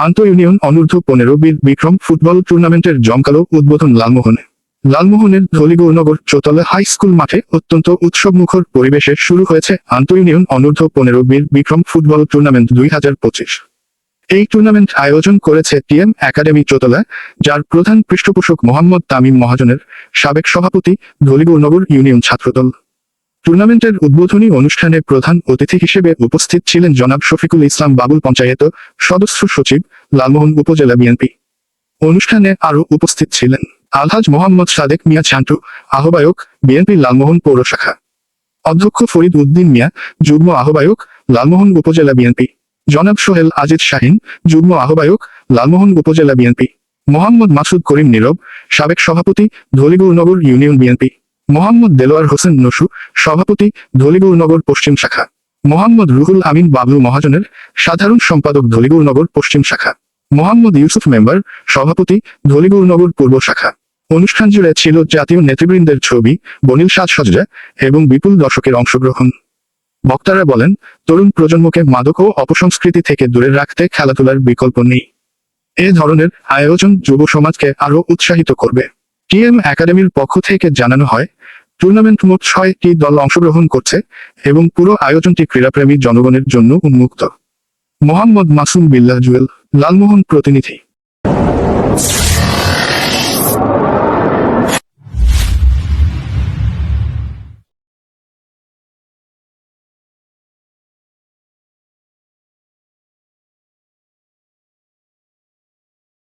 আন্তঃ ইউনিয়ন অনূর্ধ্ব 15 বীর বিক্রম ফুটবল টুর্নামেন্টের জমকালো উদ্বোধন লালমোহনে। লালমোহনের ধলিগৌরনগর চৌতলা হাই স্কুল মাঠে অত্যন্ত উৎসবমুখর পরিবেশে শুরু হয়েছে আন্তঃ ইউনিয়ন অনূর্ধ্ব 15 বীর বিক্রম ফুটবল টুর্নামেন্ট 2025। এই টুর্নামেন্ট আয়োজন করেছে টিএম একাডেমি চৌতলা, যার প্রধান পৃষ্ঠপোষক মোহাম্মদ তামিম মহাজনের, সাবেক সভাপতি, ধলিগৌরনগর ইউনিয়ন ছাত্রদল। টুর্নামেন্টের উদ্বোধনী অনুষ্ঠানে প্রধান অতিথি হিসেবে উপস্থিত ছিলেন জনাব শফিকুল ইসলাম বাবুল, পঞ্চায়েত সদস্য সচিব, লালমোহন উপজেলা বিএনপি। অনুষ্ঠানে আরও উপস্থিত ছিলেন আলহাজ মোহাম্মদ সাদেক মিয়া ছান্টু, আহ্বায়ক, বিএনপি লালমোহন পৌর শাখা; অধ্যক্ষ ফরিদ উদ্দিন মিয়া, যুগ্ম আহ্বায়ক, লালমোহন উপজেলা বিএনপি; জনাব সোহেল আজিজ শাহিন, যুগ্ম আহ্বায়ক, লালমোহন উপজেলা বিএনপি; মোহাম্মদ মাসুদ করিম নীরব, সাবেক সভাপতি, ধলিগৌরনগর ইউনিয়ন বিএনপি; মোহাম্মদ দেলোয়ার হোসেন নসু, সভাপতি, ধলিগৌরনগর পশ্চিম শাখা; মোহাম্মদ রুহুল আমিন বাবলু মহাজনের, সাধারণ সম্পাদক, ধলিগৌরনগর পশ্চিম শাখা; মোহাম্মদ ইউসুফ মেম্বার, সভাপতি, ধলিগৌরনগর পূর্ব শাখা। অনুষ্ঠান জুড়ে ছিল জাতীয় নেতৃবৃন্দের ছবি, বর্ণিল সাজসজ্জা এবং বিপুল দর্শকের অংশগ্রহণ। বক্তারা বলেন, তরুণ প্রজন্মকে মাদক ও অপসংস্কৃতি থেকে দূরে রাখতে খেলাধুলার বিকল্প নেই। এ ধরনের আয়োজন যুব সমাজকে আরও উৎসাহিত করবে। টিএম একাডেমির পক্ষ থেকে জানানো হয়, টুর্নামেন্ট মোট 6টি দল অংশগ্রহণ করছে এবং পুরো আয়োজনটি ক্রীড়াপ্রেমী জনগণের জন্য উন্মুক্ত। মোহাম্মদ মাসুম বিল্লাহ জুয়েল, লালমোহন প্রতিনিধি।